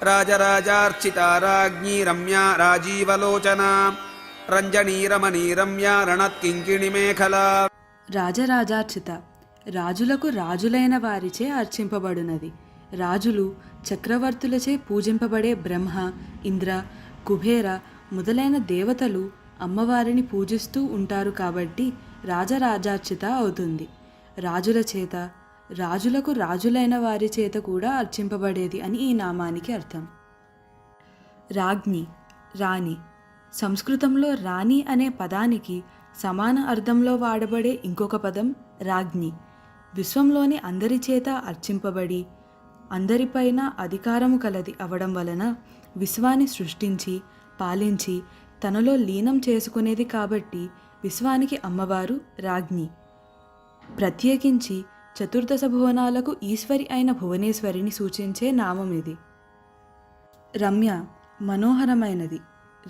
రాజరాజార్చితా రాజ్ఞీ రమ్యా రాజీవలోచనా రంజనీరమణీ రమ్యా రణత్కింకిణి మేఖలా. రాజరాజార్చిత రాజులకు రాజులైన వారిచే అర్చింపబడునది. రాజులు చక్రవర్తులచే పూజింపబడే బ్రహ్మ, ఇంద్ర, కుబేర మొదలైన దేవతలు అమ్మవారిని పూజిస్తూ ఉంటారు కాబట్టి రాజరాజార్చిత అవుతుంది. రాజుల చేత, రాజులకు రాజులైన వారి చేత కూడా అర్చింపబడేది అని ఈ నామానికి అర్థం. రాజ్ఞి రాణి. సంస్కృతంలో రాణి అనే పదానికి సమాన అర్థంలో వాడబడే ఇంకొక పదం రాజ్ఞి. విశ్వంలోని అందరి చేత అర్చింపబడి అందరిపైన అధికారము కలది అవడం వలన విశ్వాన్ని సృష్టించి పాలించి తనలో లీనం చేసుకునేది కాబట్టి విశ్వానికి అమ్మవారు రాజ్ఞి. ప్రత్యేకించి చతుర్దశ భువనాలకు ఈశ్వరి అయిన భువనేశ్వరిని సూచించే నామం ఇది. రమ్య మనోహరమైనది.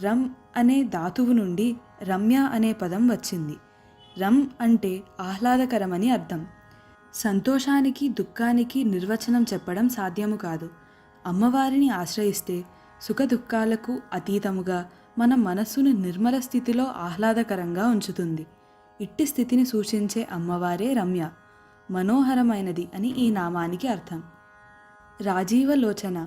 రమ్ అనే ధాతువు నుండి రమ్య అనే పదం వచ్చింది. రమ్ అంటే ఆహ్లాదకరమని అర్థం. సంతోషానికి దుఃఖానికి నిర్వచనం చెప్పడం సాధ్యము కాదు. అమ్మవారిని ఆశ్రయిస్తే సుఖ దుఃఖాలకు అతీతముగా మన మనస్సును నిర్మల స్థితిలో ఆహ్లాదకరంగా ఉంచుతుంది. ఇట్టి స్థితిని సూచించే అమ్మవారే రమ్య, మనోహరమైనది అని ఈ నామానికి అర్థం. రాజీవలోచన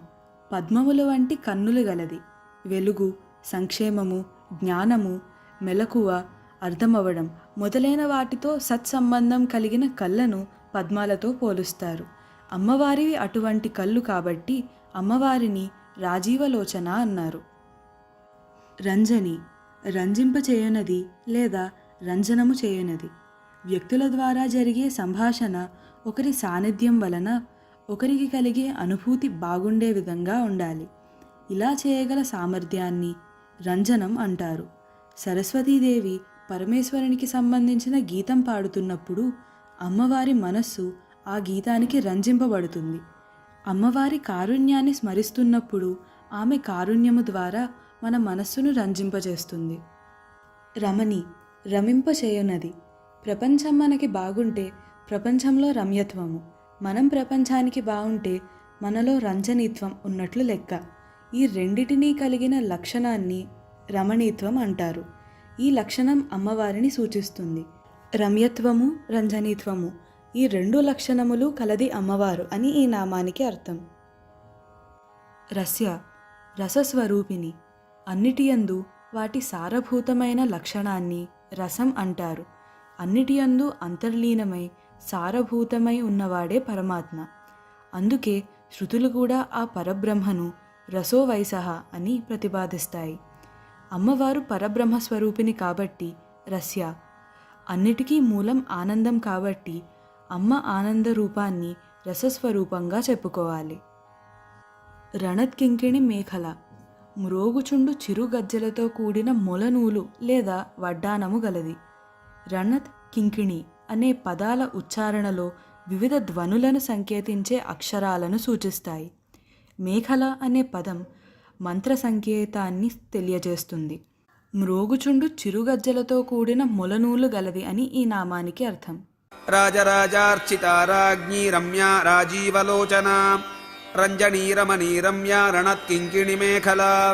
పద్మముల వంటి కన్నులు గలది. వెలుగు, సంక్షేమము, జ్ఞానము, మెలకువ, అర్థమవడం మొదలైన వాటితో సత్సంబంధం కలిగిన కళ్ళను పద్మాలతో పోలుస్తారు. అమ్మవారివి అటువంటి కళ్ళు కాబట్టి అమ్మవారిని రాజీవలోచన అన్నారు. రంజని రంజింపచేయనది లేదా రంజనము చేయనది. వ్యక్తుల ద్వారా జరిగే సంభాషణ ఒకరి సాన్నిధ్యం వలన ఒకరికి కలిగే అనుభూతి బాగుండే విధంగా ఉండాలి. ఇలా చేయగల సామర్థ్యాన్ని రంజనం అంటారు. సరస్వతీదేవి పరమేశ్వరునికి సంబంధించిన గీతం పాడుతున్నప్పుడు అమ్మవారి మనస్సు ఆ గీతానికి రంజింపబడుతుంది. అమ్మవారి కారుణ్యాన్ని స్మరిస్తున్నప్పుడు ఆమె కారుణ్యము ద్వారా మన మనస్సును రంజింపజేస్తుంది. రమణి రమింపచేయునది. ప్రపంచం మనకి బాగుంటే ప్రపంచంలో రమ్యత్వము, మనం ప్రపంచానికి బాగుంటే మనలో రంజనీత్వం ఉన్నట్లు లెక్క. ఈ రెండిటినీ కలిగిన లక్షణాన్ని రమణీత్వం అంటారు. ఈ లక్షణం అమ్మవారిని సూచిస్తుంది. రమ్యత్వము, రంజనీత్వము ఈ రెండు లక్షణములు కలది అమ్మవారు అని ఈ నామానికి అర్థం. రస్య రసస్వరూపిణి. అన్నిటియందు వాటి సారభూతమైన లక్షణాన్ని రసం అంటారు. అన్నిటియందు అంతర్లీనమై సారభూతమై ఉన్నవాడే పరమాత్మ. అందుకే శృతులు కూడా ఆ పరబ్రహ్మను రసోవైసహ అని ప్రతిపాదిస్తాయి. అమ్మవారు పరబ్రహ్మస్వరూపిణి కాబట్టి రస్య. అన్నిటికీ మూలం ఆనందం కాబట్టి అమ్మ ఆనంద రూపాన్ని రసస్వరూపంగా చెప్పుకోవాలి. రణత్కింకిణి మేఖల. మ్రోగుచుండు చిరుగజ్జలతో కూడిన మొలనూలు లేదా వడ్డానము గలది. రణత్ కింకిణి అనే పదాల ఉచ్చారణలో వివిధ ధ్వనులను సంకేతించే అక్షరాలను సూచిస్తాయి. మేఖల అనే పదం మంత్ర సంకేతాన్ని తెలియజేస్తుంది. మ్రోగుచుండు చిరుగజ్జలతో కూడిన మొలనూలు గలది అని ఈ నామానికి అర్థం. రాజరాజార్చితా రాజ్ఞీ రమ్యా రాజీవలోచనా రంజనీరమణీ రమ్యా రణత్కింకిణి మేఖలా.